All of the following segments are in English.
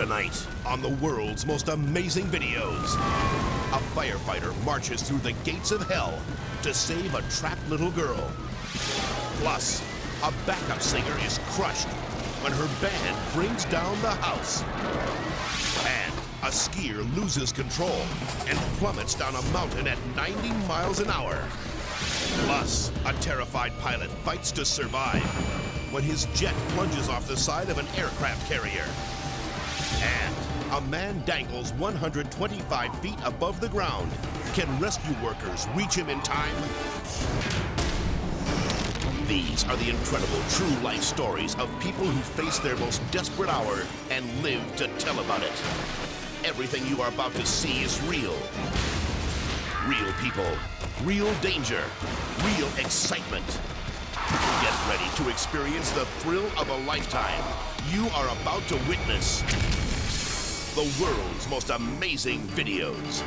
Tonight, on the world's most amazing videos, a firefighter marches through the gates of hell to save a trapped little girl. Plus, a backup singer is crushed when her band brings down the house. And a skier loses control and plummets down a mountain at 90 miles an hour. Plus, a terrified pilot fights to survive when his jet plunges off the side of an aircraft carrier. And a man dangles 125 feet above the ground. Can rescue workers reach him in time? These are the incredible true life stories of people who face their most desperate hour and live to tell about it. Everything you are about to see is real. Real people, real danger, real excitement. Get ready to experience the thrill of a lifetime. You are about to witness the world's most amazing videos.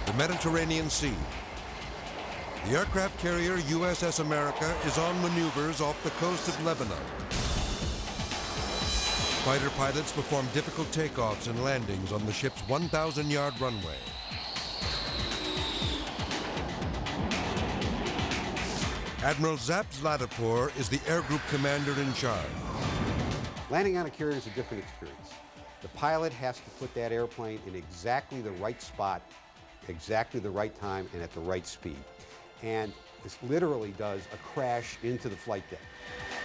The Mediterranean Sea. The aircraft carrier USS America is on maneuvers off the coast of Lebanon. Fighter pilots perform difficult takeoffs and landings on the ship's 1,000-yard runway. Admiral Zap Zlatopour is the air group commander in charge. Landing on a carrier is a different experience. The pilot has to put that airplane in exactly the right spot, exactly the right time, and at the right speed. And this literally does a crash into the flight deck.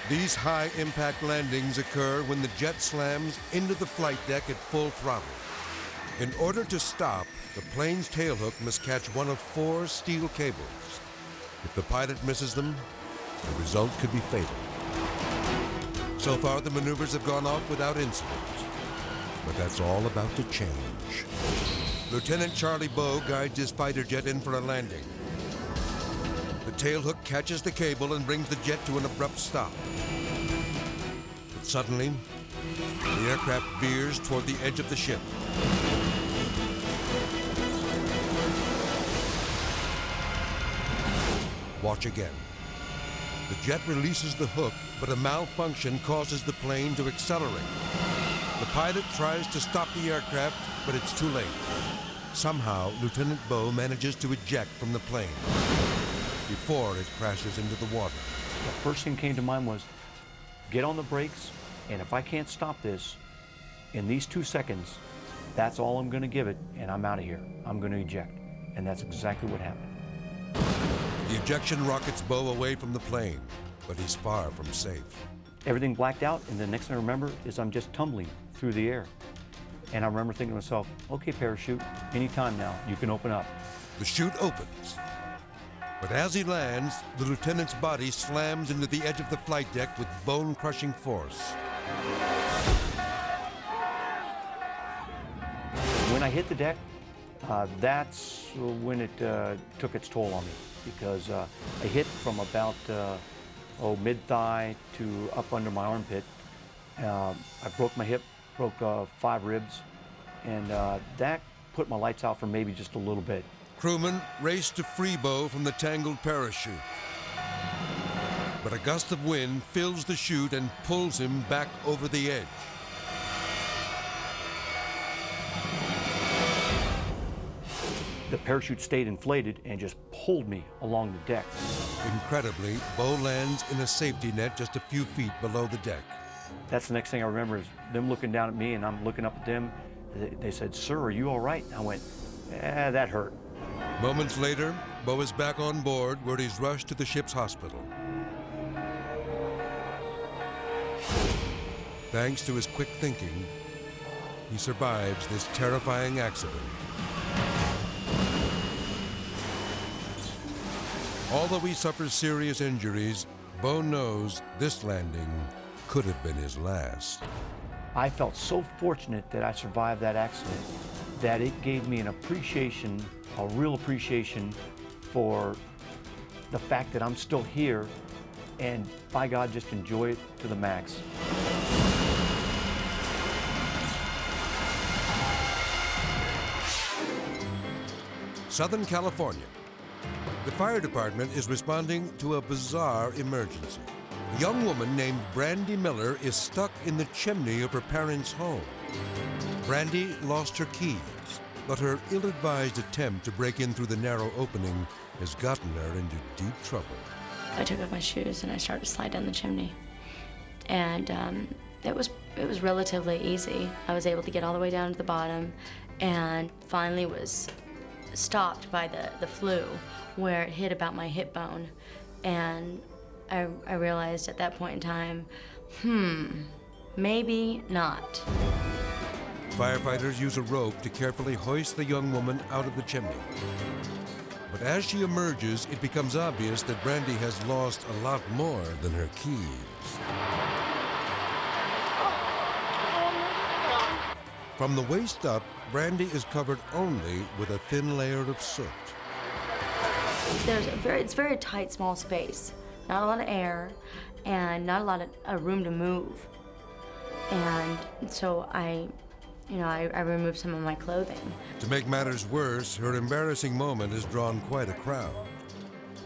These high-impact landings occur when the jet slams into the flight deck at full throttle. In order to stop, the plane's tailhook must catch one of 4 steel cables. If the pilot misses them, the result could be fatal. So far, the maneuvers have gone off without incident, but that's all about to change. Lieutenant Charlie Bowe guides his fighter jet in for a landing. The tailhook catches the cable and brings the jet to an abrupt stop. But suddenly, the aircraft veers toward the edge of the ship. Watch again. The jet releases the hook, but a malfunction causes the plane to accelerate. The pilot tries to stop the aircraft, but it's too late. Somehow, Lieutenant Bowe manages to eject from the plane before it crashes into the water. The first thing came to mind was, get on the brakes, and if I can't stop this, in these 2 seconds, that's all I'm gonna give it, and I'm out of here. I'm gonna eject. And that's exactly what happened. The ejection rockets Bowe away from the plane, but he's far from safe. Everything blacked out, and the next thing I remember is I'm just tumbling through the air. And I remember thinking to myself, okay, parachute, anytime now, you can open up. The chute opens. But as he lands, the lieutenant's body slams into the edge of the flight deck with bone-crushing force. When I hit the deck, that's when it took its toll on me, because I hit from about mid-thigh to up under my armpit. I broke my hip, broke 5 ribs, and that put my lights out for maybe just a little bit. Crewmen race to free Bowe from the tangled parachute. But a gust of wind fills the chute and pulls him back over the edge. The parachute stayed inflated and just pulled me along the deck. Incredibly, Bowe lands in a safety net just a few feet below the deck. That's the next thing I remember is them looking down at me and I'm looking up at them. They said, "Sir, are you all right?" I went, that hurt. Moments later, Bowe is back on board where he's rushed to the ship's hospital. Thanks to his quick thinking, he survives this terrifying accident. Although he suffers serious injuries, Bowe knows this landing could have been his last. I felt so fortunate that I survived that accident that it gave me an appreciation, a real appreciation for the fact that I'm still here, and by God, just enjoy it to the max. Southern California. The fire department is responding to a bizarre emergency. A young woman named Brandy Miller is stuck in the chimney of her parents' home. Brandy lost her keys, but her ill-advised attempt to break in through the narrow opening has gotten her into deep trouble. I took off my shoes and I started to slide down the chimney. And it was relatively easy. I was able to get all the way down to the bottom and finally was stopped by the flue where it hit about my hip bone. And I realized at that point in time, maybe not. Firefighters use a rope to carefully hoist the young woman out of the chimney. But as she emerges, it becomes obvious that Brandy has lost a lot more than her keys. From the waist up, Brandy is covered only with a thin layer of soot. It's a very tight, small space. Not a lot of air, and not a lot of room to move. And so I removed some of my clothing. To make matters worse, her embarrassing moment has drawn quite a crowd.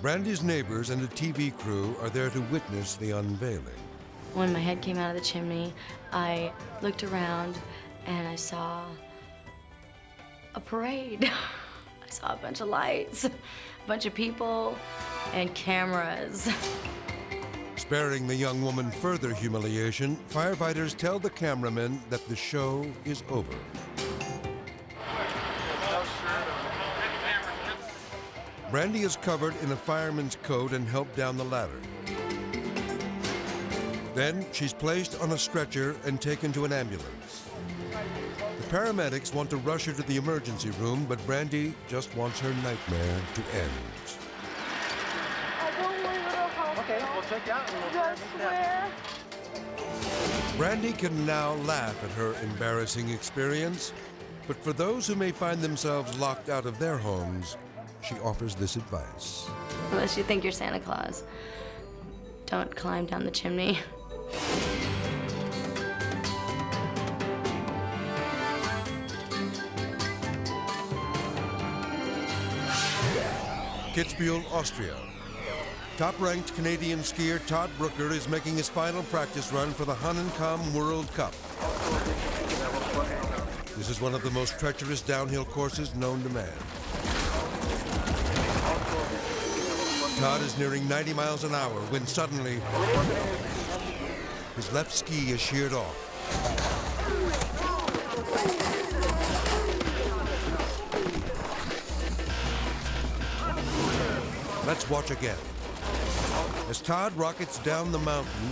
Brandy's neighbors and a TV crew are there to witness the unveiling. When my head came out of the chimney, I looked around and I saw a parade. I saw a bunch of lights, a bunch of people, and cameras. Sparing the young woman further humiliation, firefighters tell the cameramen that the show is over. Brandy is covered in a fireman's coat and helped down the ladder. Then she's placed on a stretcher and taken to an ambulance. The paramedics want to rush her to the emergency room, but Brandy just wants her nightmare to end. Okay, we'll check out and we'll Brandy can now laugh at her embarrassing experience, but for those who may find themselves locked out of their homes, she offers this advice. Unless you think you're Santa Claus, don't climb down the chimney. Kitzbühel, Austria. Top-ranked Canadian skier Todd Brooker is making his final practice run for the Hahnenkamm World Cup. This is one of the most treacherous downhill courses known to man. Todd is nearing 90 miles an hour when suddenly his left ski is sheared off. Let's watch again. As Todd rockets down the mountain,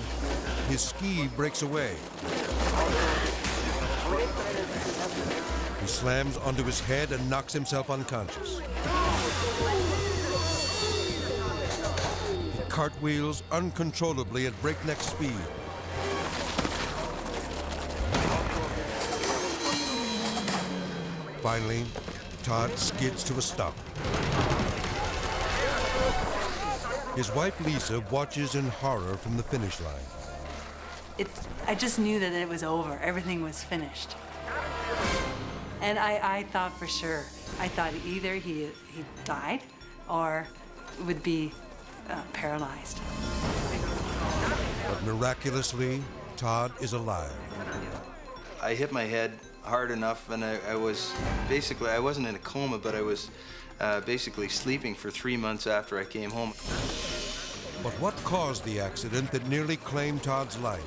his ski breaks away. He slams onto his head and knocks himself unconscious. He cartwheels uncontrollably at breakneck speed. Finally, Todd skids to a stop. His wife, Lisa, watches in horror from the finish line. I just knew that it was over. Everything was finished. And I thought for sure. I thought either he died or would be paralyzed. But miraculously, Todd is alive. I hit my head hard enough, and I was basically, I wasn't in a coma, but I was basically sleeping for 3 months after I came home. But what caused the accident that nearly claimed Todd's life?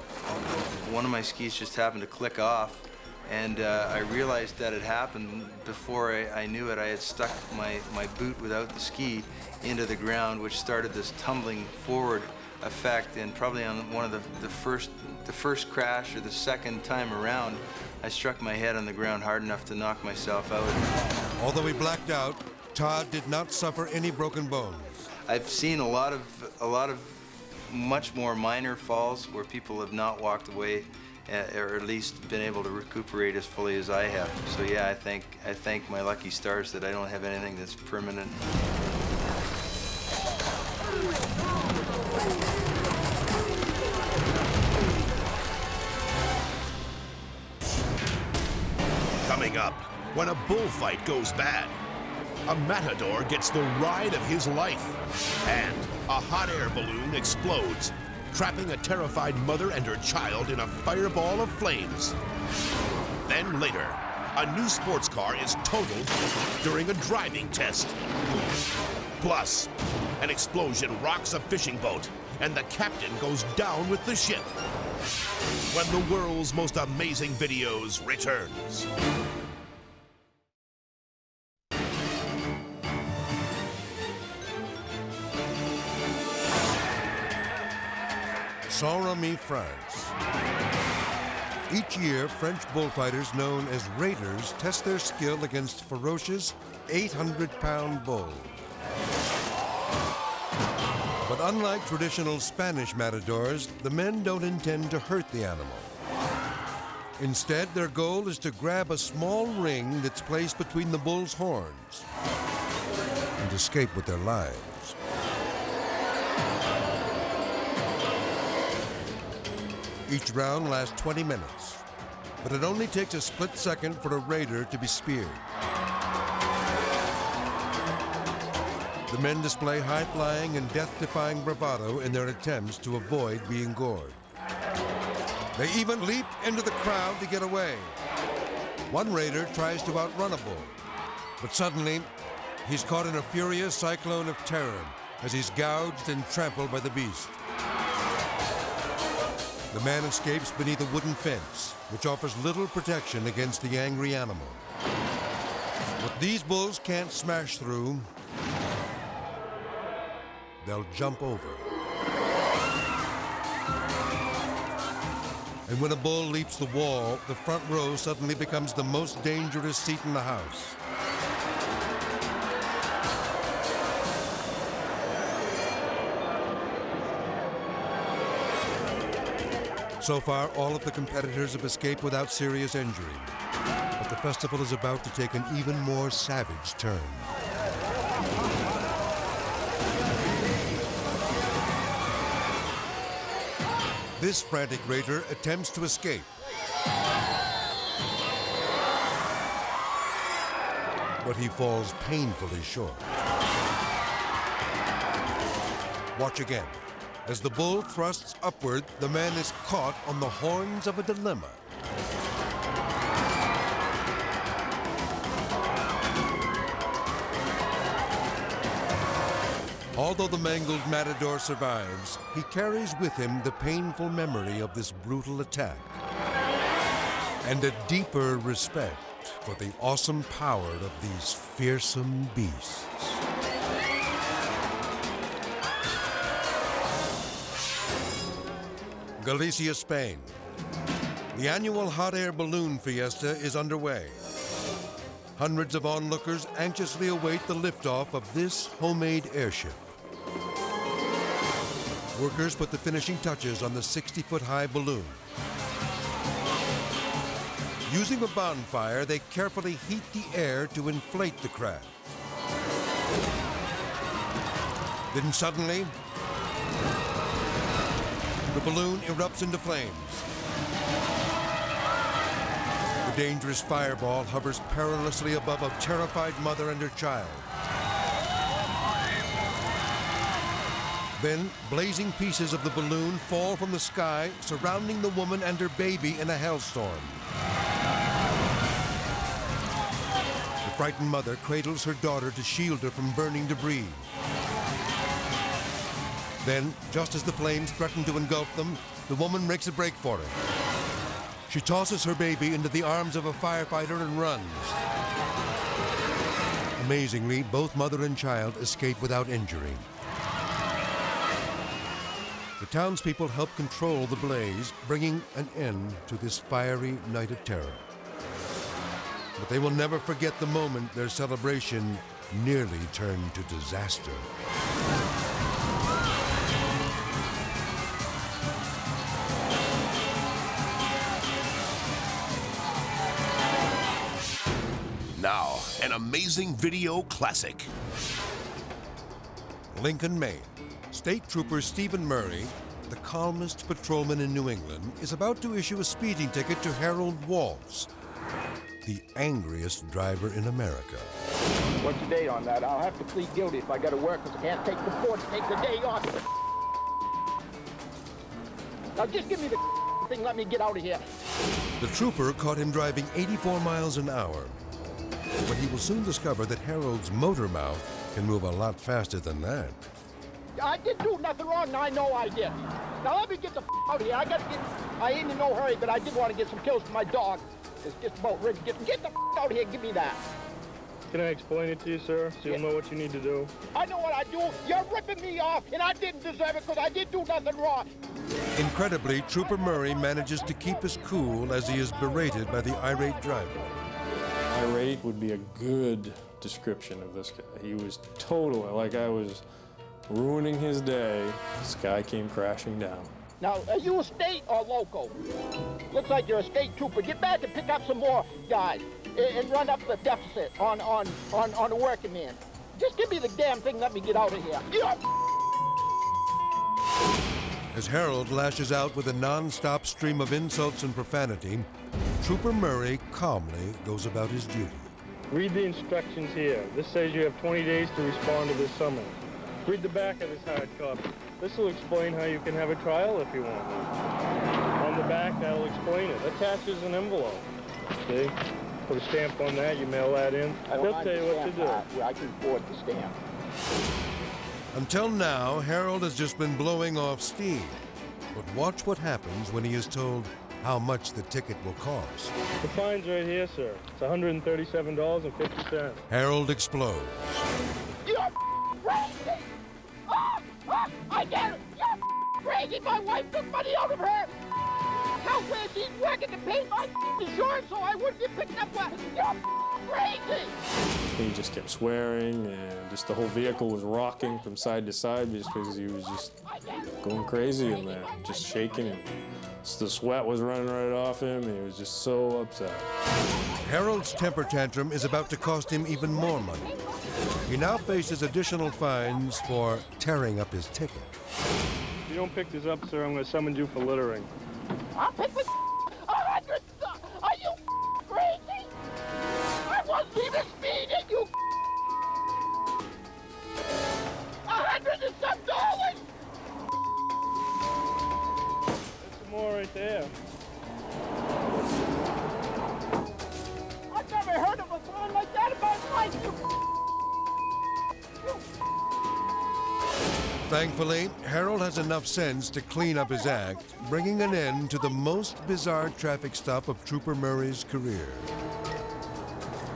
One of my skis just happened to click off, and I realized that it happened before I knew it. I had stuck my boot without the ski into the ground, which started this tumbling forward effect, and probably on one of the first crash or the second time around, I struck my head on the ground hard enough to knock myself out. Although he blacked out, Todd did not suffer any broken bones. I've seen a lot of much more minor falls where people have not walked away, or at least been able to recuperate as fully as I have. So yeah, I thank my lucky stars that I don't have anything that's permanent. Coming up, when a bullfight goes bad. A matador gets the ride of his life. And a hot air balloon explodes, trapping a terrified mother and her child in a fireball of flames. Then later, a new sports car is totaled during a driving test. Plus, an explosion rocks a fishing boat, and the captain goes down with the ship. When the world's most amazing videos returns. Saint-Rémy, France. Each year, French bullfighters known as raiders test their skill against ferocious 800-pound bulls. But unlike traditional Spanish matadors, the men don't intend to hurt the animal. Instead, their goal is to grab a small ring that's placed between the bull's horns and escape with their lives. Each round lasts 20 minutes, but it only takes a split second for a raider to be speared. The men display high-flying and death-defying bravado in their attempts to avoid being gored. They even leap into the crowd to get away. One raider tries to outrun a bull, but suddenly he's caught in a furious cyclone of terror as he's gouged and trampled by the beast. The man escapes beneath a wooden fence, which offers little protection against the angry animal. What these bulls can't smash through, they'll jump over. And when a bull leaps the wall, the front row suddenly becomes the most dangerous seat in the house. So far, all of the competitors have escaped without serious injury. But the festival is about to take an even more savage turn. This frantic raider attempts to escape. But he falls painfully short. Watch again. As the bull thrusts upward, the man is caught on the horns of a dilemma. Although the mangled matador survives, he carries with him the painful memory of this brutal attack and a deeper respect for the awesome power of these fearsome beasts. Galicia, Spain. The annual hot air balloon fiesta is underway. Hundreds of onlookers anxiously await the liftoff of this homemade airship. Workers put the finishing touches on the 60-foot-high balloon. Using a bonfire, they carefully heat the air to inflate the craft. Then suddenly, the balloon erupts into flames. The dangerous fireball hovers perilously above a terrified mother and her child. Then, blazing pieces of the balloon fall from the sky, surrounding the woman and her baby in a hailstorm. The frightened mother cradles her daughter to shield her from burning debris. Then, just as the flames threaten to engulf them, the woman makes a break for it. She tosses her baby into the arms of a firefighter and runs. Amazingly, both mother and child escape without injury. The townspeople help control the blaze, bringing an end to this fiery night of terror. But they will never forget the moment their celebration nearly turned to disaster. Now, an amazing video classic. Lincoln, Maine. State Trooper Stephen Murray, the calmest patrolman in New England, is about to issue a speeding ticket to Harold Waltz, the angriest driver in America. What's the date on that? I'll have to plead guilty if I got to work because I can't take the force, take the day off. Now just give me the thing, let me get out of here. The trooper caught him driving 84 miles an hour. But he will soon discover that Harold's motor mouth can move a lot faster than that. I didn't do nothing wrong, and I know I did. Now let me get the out of here. I ain't in no hurry, but I did want to get some kills for my dog. It's just about ready to get the out of here, give me that. Can I explain it to you, sir, so you'll know what you need to do? I know what I do. You're ripping me off, and I didn't deserve it because I didn't do nothing wrong. Incredibly, Trooper Murray manages to keep his cool as he is berated by the irate driver. Irate would be a good description of this guy. He was totally, like I was ruining his day. This guy came crashing down. Now, are you a state or local? Looks like you're a state trooper. Get back and pick up some more guys and run up the deficit on the working man. Just give me the damn thing, let me get out of here. As Harold lashes out with a non-stop stream of insults and profanity, Trooper Murray calmly goes about his duty. Read the instructions here. This says you have 20 days to respond to this summons. Read the back of this hard copy. This will explain how you can have a trial if you want. On the back, that'll explain it. Attaches an envelope. See? Put a stamp on that, you mail that in. They'll tell you what to do. I can afford the stamp. Until now, Harold has just been blowing off steam. But watch what happens when he is told how much the ticket will cost. The fine's right here, sir. It's $137.50. Harold explodes. You're crazy! I get it! You're crazy! My wife took money out of her! How where she's working to pay my insurance so I wouldn't get picked up? You're crazy! He just kept swearing, and just the whole vehicle was rocking from side to side just because he was just going crazy in there, just shaking, and the sweat was running right off him. He was just so upset. Harold's temper tantrum is about to cost him even more money. He now faces additional fines for tearing up his ticket. If you don't pick this up, sir, I'm going to summon you for littering. I'll pick the 100. Are you crazy? I wasn't even speeding, you 100 and some dollars. There's some more right there. I've never heard of a song like that in my life, you. Thankfully, Harold has enough sense to clean up his act, bringing an end to the most bizarre traffic stop of Trooper Murray's career.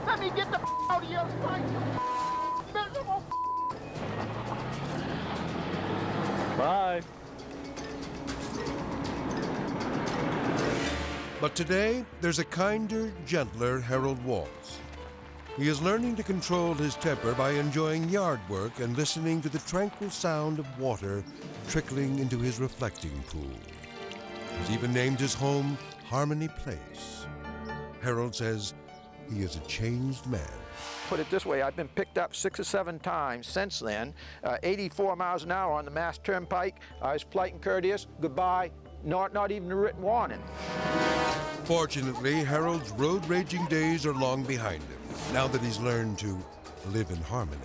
Let me get the out of here, miserable. Bye. But today, there's a kinder, gentler Harold Waltz. He is learning to control his temper by enjoying yard work and listening to the tranquil sound of water trickling into his reflecting pool. He's even named his home Harmony Place. Harold says he is a changed man. Put it this way, I've been picked up 6 or 7 times since then. 84 miles an hour on the Mass Turnpike. I was polite and courteous. Goodbye. Not even a written warning. Fortunately, Harold's road raging days are long behind him, now that he's learned to live in harmony.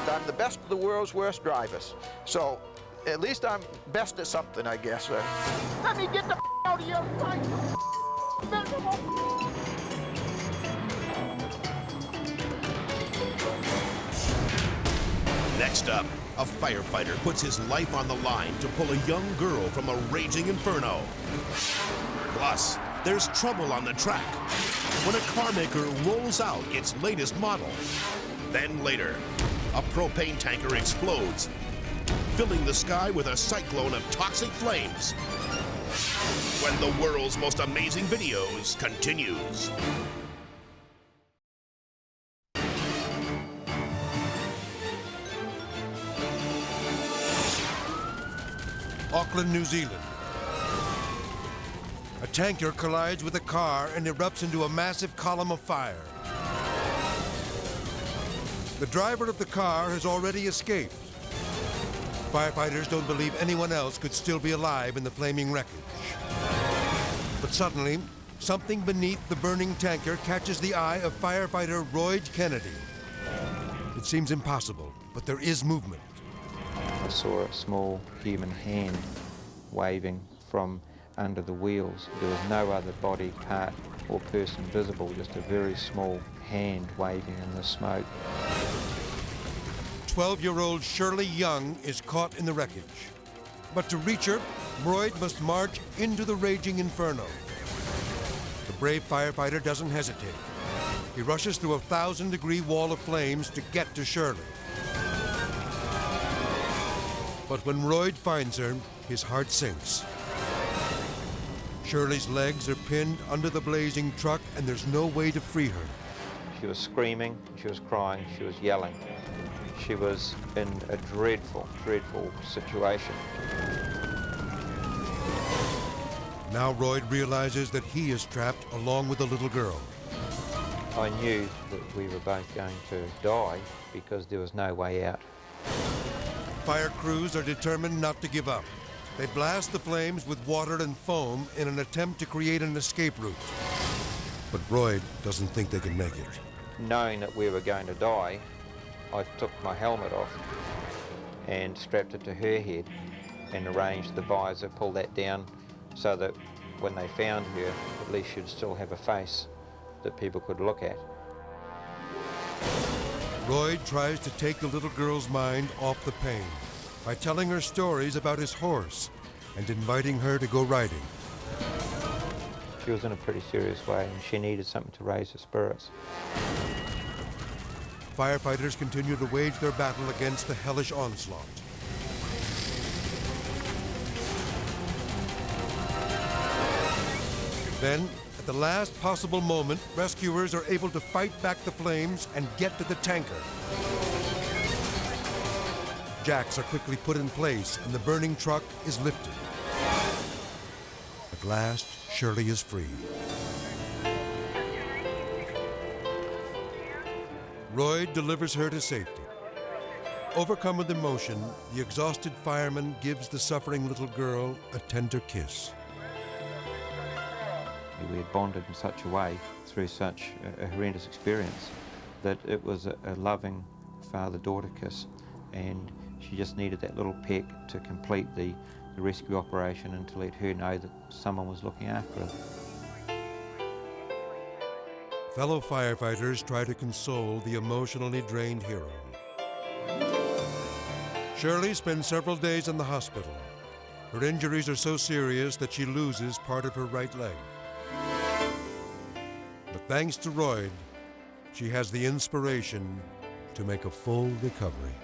I'm the best of the world's worst drivers. So at least I'm best at something, I guess. Let me get the out of here, miserable. Next up, a firefighter puts his life on the line to pull a young girl from a raging inferno. Plus, there's trouble on the track when a car maker rolls out its latest model. Then later, a propane tanker explodes, filling the sky with a cyclone of toxic flames. When the world's most amazing videos continues. Auckland, New Zealand. A tanker collides with a car and erupts into a massive column of fire. The driver of the car has already escaped. Firefighters don't believe anyone else could still be alive in the flaming wreckage. But suddenly, something beneath the burning tanker catches the eye of firefighter Royd Kennedy. It seems impossible, but there is movement. I saw a small human hand waving from under the wheels. There was no other body part or person visible, just a very small hand waving in the smoke. 12-year-old Shirley Young is caught in the wreckage. But to reach her, Royd must march into the raging inferno. The brave firefighter doesn't hesitate. He rushes through a 1,000-degree wall of flames to get to Shirley. But when Royd finds her, his heart sinks. Shirley's legs are pinned under the blazing truck, and there's no way to free her. She was screaming, she was crying, she was yelling. She was in a dreadful, dreadful situation. Now Royd realizes that he is trapped along with the little girl. I knew that we were both going to die because there was no way out. Fire crews are determined not to give up. They blast the flames with water and foam in an attempt to create an escape route. But Royd doesn't think they can make it. Knowing that we were going to die, I took my helmet off and strapped it to her head and arranged the visor, pulled that down so that when they found her, at least she'd still have a face that people could look at. Royd tries to take the little girl's mind off the pain by telling her stories about his horse and inviting her to go riding. She was in a pretty serious way and she needed something to raise her spirits. Firefighters continue to wage their battle against the hellish onslaught. Then, at the last possible moment, rescuers are able to fight back the flames and get to the tanker. Jacks are quickly put in place and the burning truck is lifted. At last, Shirley is free. Royd delivers her to safety. Overcome with emotion, the exhausted fireman gives the suffering little girl a tender kiss. We had bonded in such a way through such a horrendous experience that it was a loving father-daughter kiss, and she just needed that little peck to complete the rescue operation and to let her know that someone was looking after her. Fellow firefighters try to console the emotionally drained hero. Shirley spends several days in the hospital. Her injuries are so serious that she loses part of her right leg. But thanks to Royd, she has the inspiration to make a full recovery.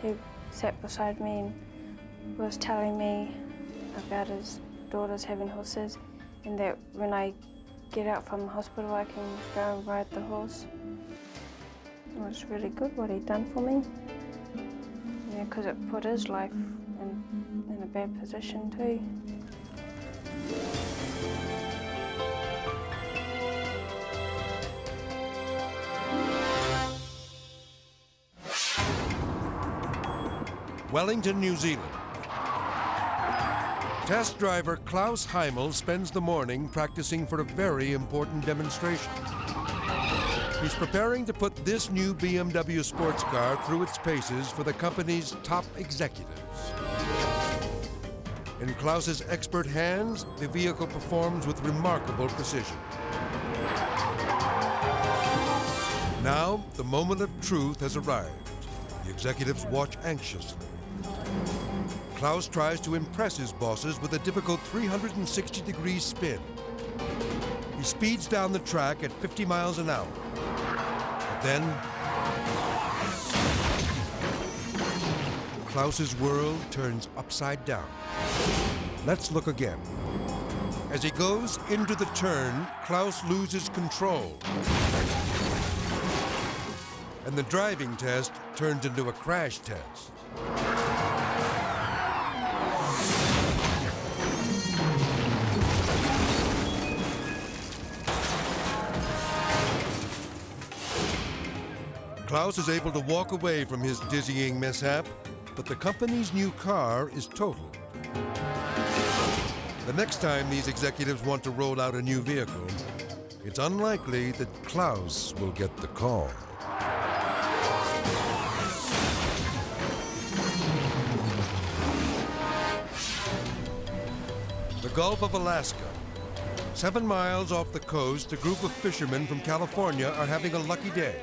He sat beside me and was telling me about his daughters having horses, and that when I get out from the hospital I can go and ride the horse. It was really good what he'd done for me, because it put his life in a bad position too. Wellington, New Zealand. Test driver Klaus Heimel spends the morning practicing for a very important demonstration. He's preparing to put this new BMW sports car through its paces for the company's top executives. In Klaus's expert hands, the vehicle performs with remarkable precision. Now, the moment of truth has arrived. The executives watch anxiously. Klaus tries to impress his bosses with a difficult 360-degree spin. He speeds down the track at 50 miles an hour. But then, Klaus's world turns upside down. Let's look again. As he goes into the turn, Klaus loses control. And the driving test turns into a crash test. Klaus is able to walk away from his dizzying mishap, but the company's new car is totaled. The next time these executives want to roll out a new vehicle, it's unlikely that Klaus will get the call. The Gulf of Alaska. 7 miles off the coast, a group of fishermen from California are having a lucky day.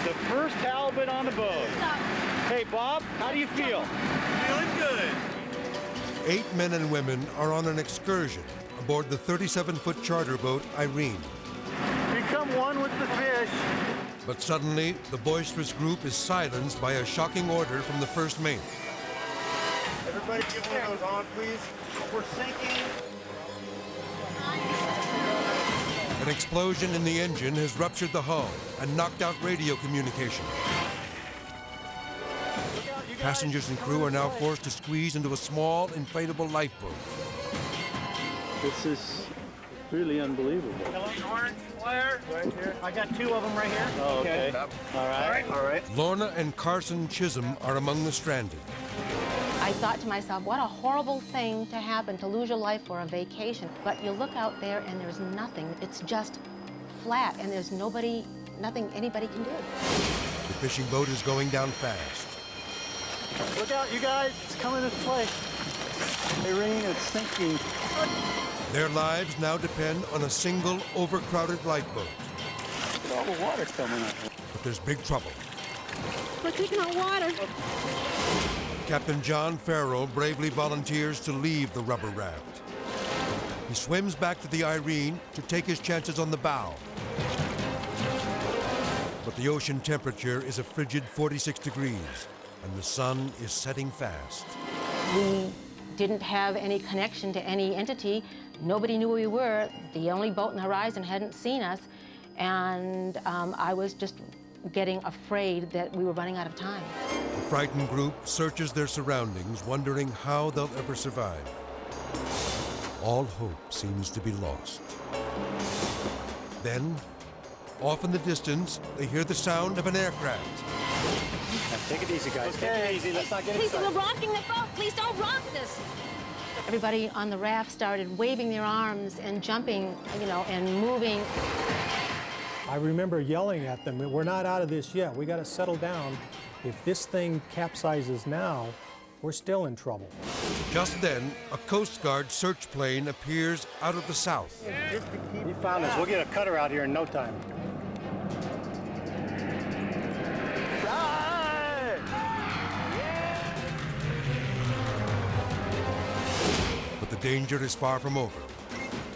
The first halibut on the boat. Hey, Bob, how do you feel? Feeling good. 8 men and women are on an excursion aboard the 37-foot charter boat Irene. Become one with the fish. But suddenly, the boisterous group is silenced by a shocking order from the first mate. Everybody get one of those on, please. We're sinking. An explosion in the engine has ruptured the hull and knocked out radio communication. Passengers and crew are now forced to squeeze into a small, inflatable lifeboat. This is really unbelievable. Hello, Orange Flare. Right here. I got 2 of them right here. Oh, okay. All right. All right. Lorna and Carson Chisholm are among the stranded. I thought to myself, what a horrible thing to happen, to lose your life for a vacation. But you look out there and there's nothing. It's just flat and there's nothing anybody can do. The fishing boat is going down fast. Look out, you guys. It's coming this way. Irene is sinking. Their lives now depend on a single overcrowded lifeboat. Look at all the water coming up. But there's big trouble. We're taking out water. Captain John Farrell bravely volunteers to leave the rubber raft. He swims back to the Irene to take his chances on the bow. But the ocean temperature is a frigid 46 degrees, and the sun is setting fast. We didn't have any connection to any entity. Nobody knew where we were. The only boat on the horizon hadn't seen us, and I was just getting afraid that we were running out of time. The frightened group searches their surroundings, wondering how they'll ever survive. All hope seems to be lost. Then, off in the distance, they hear the sound of an aircraft. Now, take it easy, guys. Okay. Take it easy. Let's not get Please, excited. we're rocking the boat. Please don't rock this. Everybody on the raft started waving their arms and jumping, and moving. I remember yelling at them, we're not out of this yet. We got to settle down. If this thing capsizes now, we're still in trouble. Just then, a Coast Guard search plane appears out of the south. You found us. We'll get a cutter out here in no time. But the danger is far from over.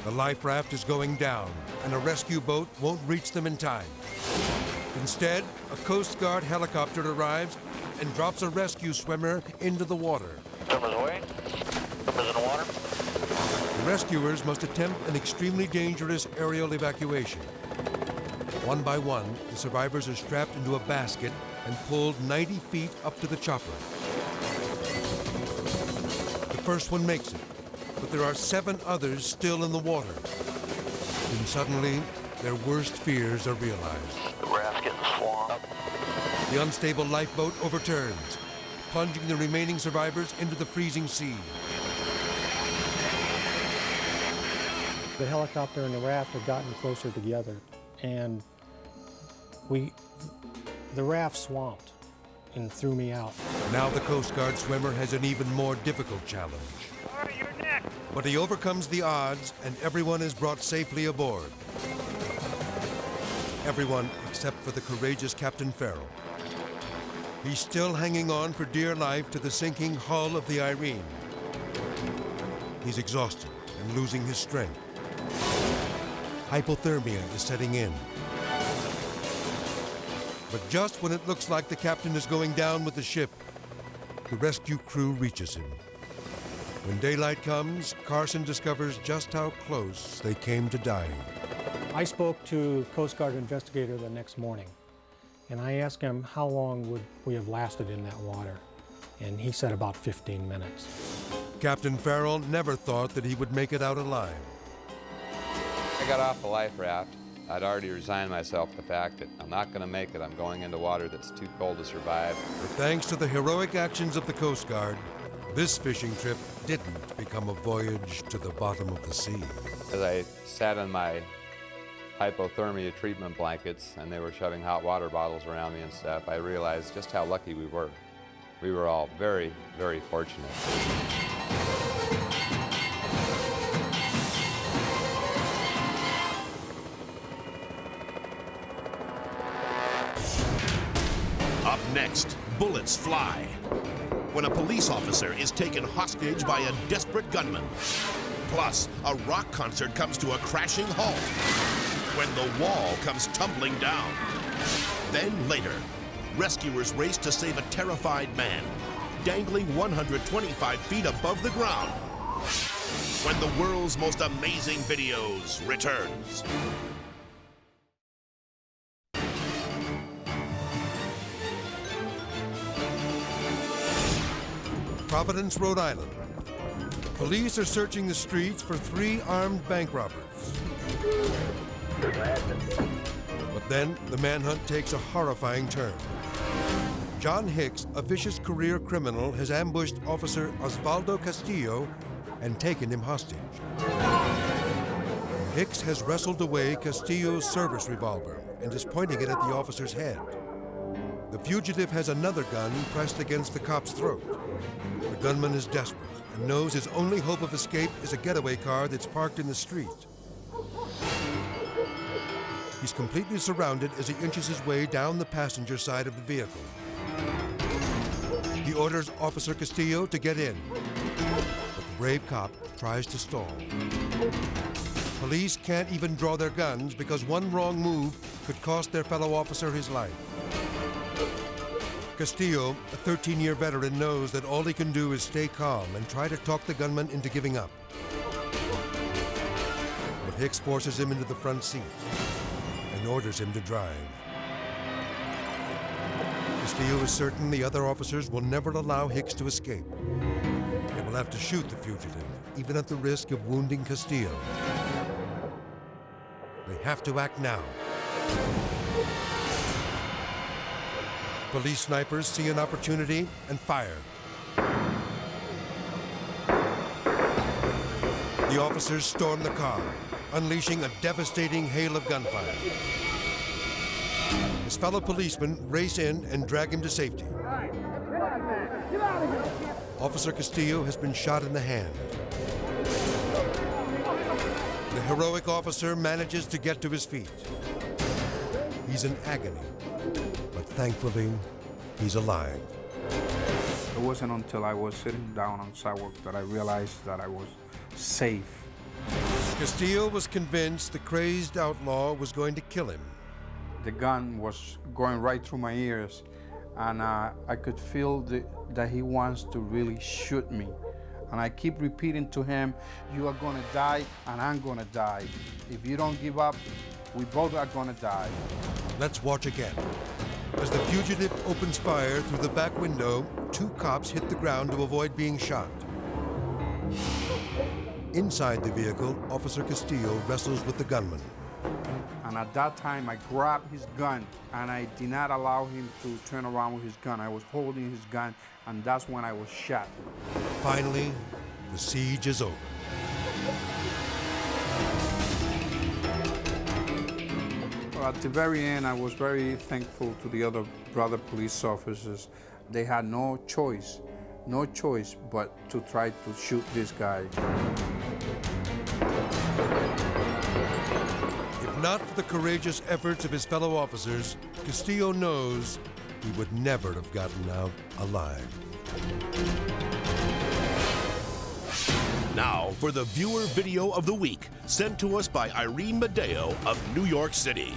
The life raft is going down, and a rescue boat won't reach them in time. Instead, a Coast Guard helicopter arrives and drops a rescue swimmer into the water. Swimmers away. Swimmers in the water. The rescuers must attempt an extremely dangerous aerial evacuation. One by one, the survivors are strapped into a basket and pulled 90 feet up to the chopper. The first one makes it, but there are 7 others still in the water. And suddenly, their worst fears are realized. The raft's getting swamped. The unstable lifeboat overturns, plunging the remaining survivors into the freezing sea. The helicopter and the raft had gotten closer together, and the raft swamped and threw me out. Now the Coast Guard swimmer has an even more difficult challenge. All right, you're next. But he overcomes the odds, and everyone is brought safely aboard. Everyone except for the courageous Captain Farrell. He's still hanging on for dear life to the sinking hull of the Irene. He's exhausted and losing his strength. Hypothermia is setting in. But just when it looks like the captain is going down with the ship, the rescue crew reaches him. When daylight comes, Carson discovers just how close they came to dying. I spoke to Coast Guard investigator the next morning, and I asked him how long would we have lasted in that water, and he said about 15 minutes. Captain Farrell never thought that he would make it out alive. I got off the life raft. I'd already resigned myself to the fact that I'm not going to make it. I'm going into water that's too cold to survive. But thanks to the heroic actions of the Coast Guard, This fishing trip didn't become a voyage to the bottom of the sea. As I sat in my hypothermia treatment blankets and they were shoving hot water bottles around me and stuff, I realized just how lucky we were. We were all very, very fortunate. Up next, bullets fly when a police officer is taken hostage by a desperate gunman. Plus, a rock concert comes to a crashing halt when the wall comes tumbling down. Then later, rescuers race to save a terrified man, dangling 125 feet above the ground when the world's most amazing videos returns. Providence, Rhode Island. Police are searching the streets for 3 armed bank robbers. But then the manhunt takes a horrifying turn. John Hicks, a vicious career criminal, has ambushed Officer Osvaldo Castillo and taken him hostage. Hicks has wrestled away Castillo's service revolver and is pointing it at the officer's head. The fugitive has another gun pressed against the cop's throat. The gunman is desperate and knows his only hope of escape is a getaway car that's parked in the street. He's completely surrounded as he inches his way down the passenger side of the vehicle. He orders Officer Castillo to get in, but the brave cop tries to stall. Police can't even draw their guns because one wrong move could cost their fellow officer his life. Castillo, a 13-year veteran, knows that all he can do is stay calm and try to talk the gunman into giving up. But Hicks forces him into the front seat and orders him to drive. Castillo is certain the other officers will never allow Hicks to escape. They will have to shoot the fugitive, even at the risk of wounding Castillo. They have to act now. Police snipers see an opportunity and fire. The officers storm the car, unleashing a devastating hail of gunfire. His fellow policemen race in and drag him to safety. Officer Castillo has been shot in the hand. The heroic officer manages to get to his feet. He's in agony, but thankfully, he's alive. It wasn't until I was sitting down on the sidewalk that I realized that I was safe. Castillo was convinced the crazed outlaw was going to kill him. The gun was going right through my ears, and I could feel that he wants to really shoot me. And I keep repeating to him, you are gonna die, and I'm gonna die. If you don't give up, we both are gonna die. Let's watch again. As the fugitive opens fire through the back window, 2 cops hit the ground to avoid being shot. Inside the vehicle, Officer Castillo wrestles with the gunman. And at that time, I grabbed his gun, and I did not allow him to turn around with his gun. I was holding his gun, and that's when I was shot. Finally, the siege is over. At the very end, I was very thankful to the other brother police officers. They had no choice but to try to shoot this guy. If not for the courageous efforts of his fellow officers, Castillo knows he would never have gotten out alive. Now for the viewer video of the week, sent to us by Irene Medeo of New York City.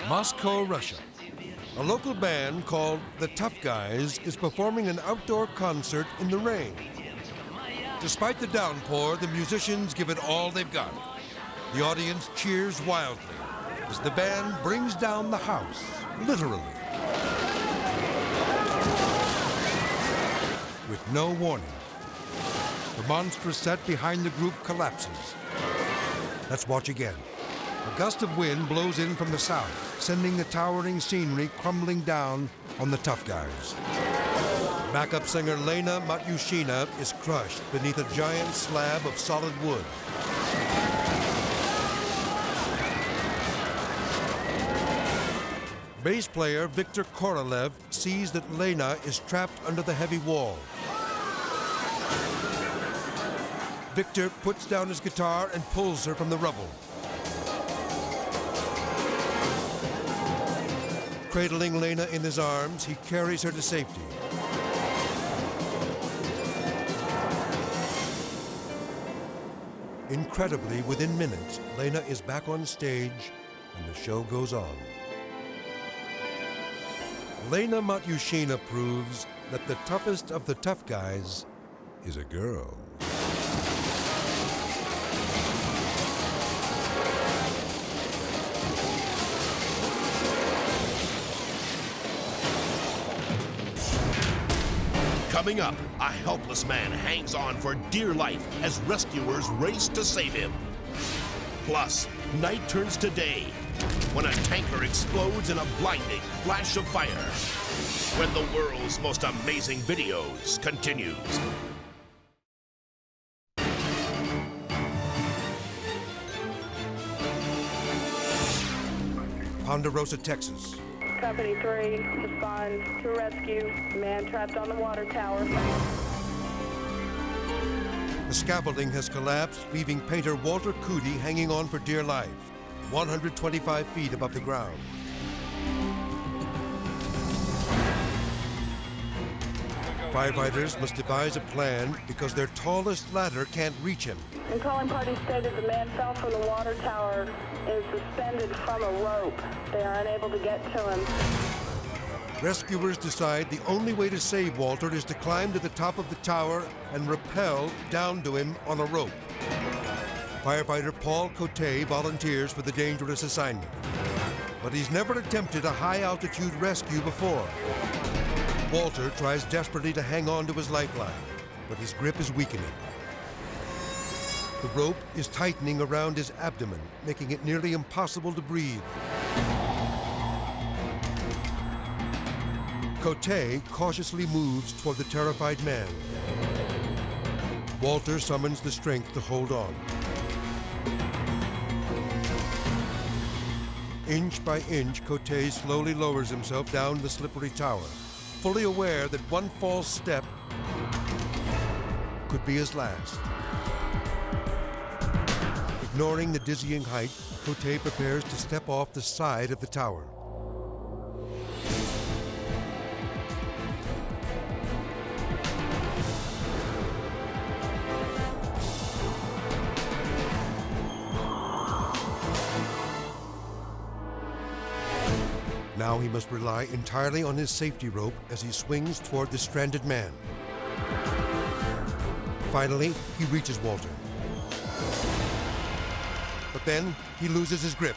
Moscow, Russia. A local band called The Tough Guys is performing an outdoor concert in the rain. Despite the downpour, the musicians give it all they've got. The audience cheers wildly as the band brings down the house, literally. With no warning, the monstrous set behind the group collapses. Let's watch again. A gust of wind blows in from the south, sending the towering scenery crumbling down on the Tough Guys. Backup singer Lena Matyushina is crushed beneath a giant slab of solid wood. Bass player Viktor Korolev sees that Lena is trapped under the heavy wall. Viktor puts down his guitar and pulls her from the rubble. Cradling Lena in his arms, he carries her to safety. Incredibly, within minutes, Lena is back on stage and the show goes on. Lena Matyushina proves that the toughest of the tough guys is a girl. Coming up, a helpless man hangs on for dear life as rescuers race to save him. Plus, night turns to day when a tanker explodes in a blinding flash of fire. When the world's most amazing videos continues. Ponderosa, Texas. Company 3, respond to rescue. Man trapped on the water tower. The scaffolding has collapsed, leaving painter Walter Cootie hanging on for dear life, 125 feet above the ground. Firefighters must devise a plan because their tallest ladder can't reach him. And calling party stated the man fell from the water tower and is suspended from a rope. They are unable to get to him. Rescuers decide the only way to save Walter is to climb to the top of the tower and rappel down to him on a rope. Firefighter Paul Cote volunteers for the dangerous assignment. But he's never attempted a high-altitude rescue before. Walter tries desperately to hang on to his lifeline, but his grip is weakening. The rope is tightening around his abdomen, making it nearly impossible to breathe. Cote cautiously moves toward the terrified man. Walter summons the strength to hold on. Inch by inch, Cote slowly lowers himself down the slippery tower, fully aware that one false step could be his last. Ignoring the dizzying height, Cote prepares to step off the side of the tower. Now he must rely entirely on his safety rope as he swings toward the stranded man. Finally, he reaches Walter. But then he loses his grip.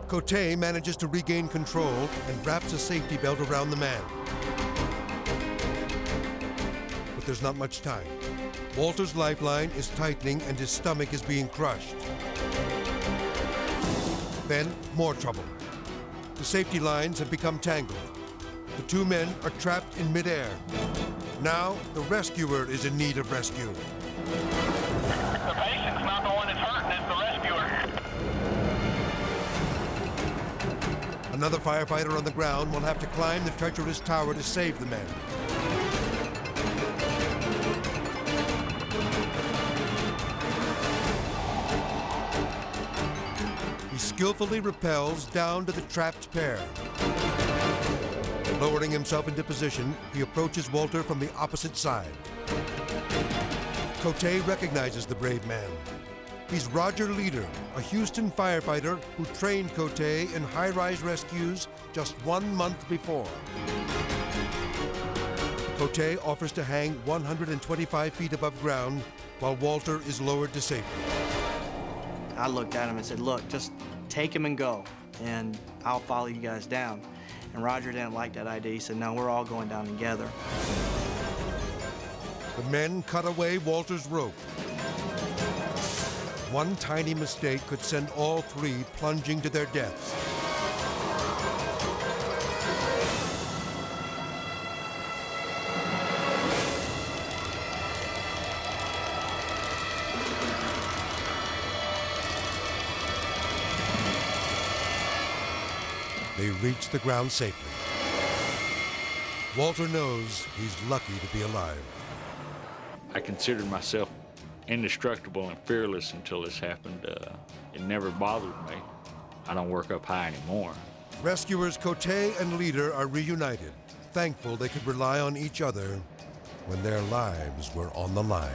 Cote manages to regain control and wraps a safety belt around the man. But there's not much time. Walter's lifeline is tightening and his stomach is being crushed. Then, more trouble. The safety lines have become tangled. The two men are trapped in midair. Now, the rescuer is in need of rescue. The patient's not the one that's hurting, it's the rescuer. Another firefighter on the ground will have to climb the treacherous tower to save the men. He skillfully rappels down to the trapped pair. Lowering himself into position, he approaches Walter from the opposite side. Cote recognizes the brave man. He's Roger Leader, a Houston firefighter who trained Cote in high-rise rescues just 1 month before. Cote offers to hang 125 feet above ground while Walter is lowered to safety. I looked at him and said, look, just take him and go, and I'll follow you guys down. And Roger didn't like that idea. He said, no, we're all going down together. The men cut away Walter's rope. One tiny mistake could send all three plunging to their deaths. They reach the ground safely. Walter knows he's lucky to be alive. I considered myself indestructible and fearless until this happened. It never bothered me. I don't work up high anymore. Rescuers Cote and Leader are reunited, thankful they could rely on each other when their lives were on the line.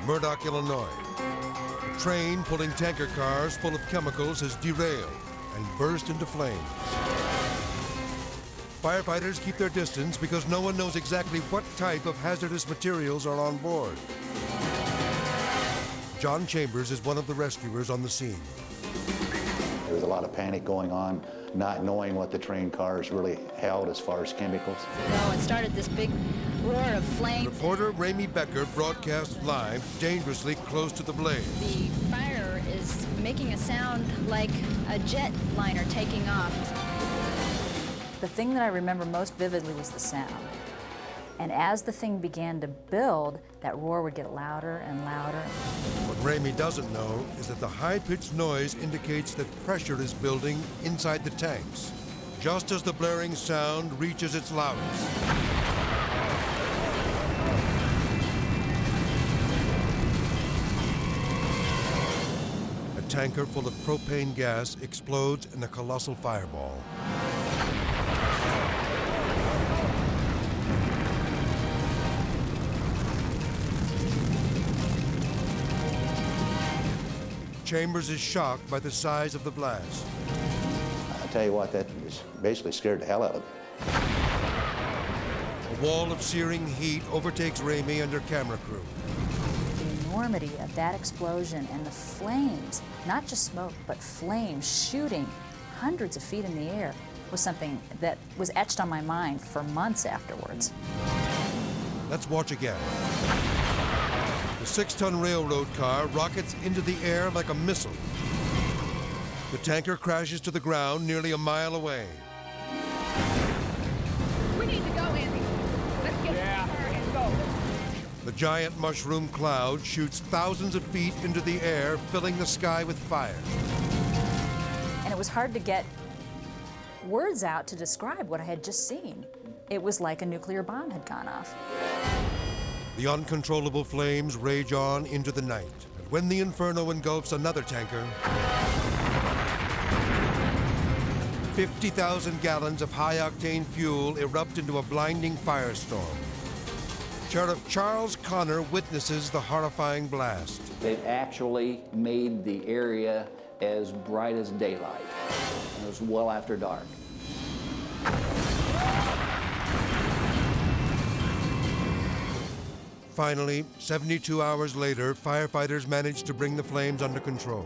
Murdoch, Illinois. A train pulling tanker cars full of chemicals has derailed and burst into flames. Firefighters keep their distance because no one knows exactly what type of hazardous materials are on board. John Chambers is one of the rescuers on the scene. There was a lot of panic going on, not knowing what the train cars really held as far as chemicals. No, it started this big roar of flames. Reporter Ramey Becker broadcasts live, dangerously close to the blaze. The fire is making a sound like a jet liner taking off. The thing that I remember most vividly was the sound. And as the thing began to build, that roar would get louder and louder. What Ramey doesn't know is that the high-pitched noise indicates that pressure is building inside the tanks, just as the blaring sound reaches its loudest. A tanker full of propane gas explodes in a colossal fireball. Chambers is shocked by the size of the blast. I tell you what, that basically scared the hell out of me. A wall of searing heat overtakes Ramey and her camera crew. The enormity of that explosion and the flames, not just smoke, but flames shooting hundreds of feet in the air, was something that was etched on my mind for months afterwards. Let's watch again. The 6-ton railroad car rockets into the air like a missile. The tanker crashes to the ground nearly a mile away. We need to go, Andy. Let's get in the car and go. The giant mushroom cloud shoots thousands of feet into the air, filling the sky with fire. And it was hard to get words out to describe what I had just seen. It was like a nuclear bomb had gone off. The uncontrollable flames rage on into the night. And when the inferno engulfs another tanker, 50,000 gallons of high-octane fuel erupt into a blinding firestorm. Sheriff Charles Connor witnesses the horrifying blast. It actually made the area as bright as daylight. And it was well after dark. Finally, 72 hours later, firefighters managed to bring the flames under control.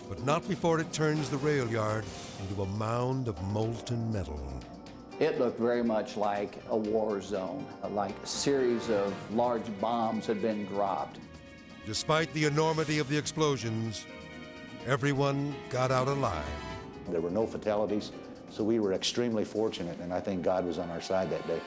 But not before it turns the rail yard into a mound of molten metal. It looked very much like a war zone, like a series of large bombs had been dropped. Despite the enormity of the explosions, everyone got out alive. There were no fatalities, so we were extremely fortunate, and I think God was on our side that day.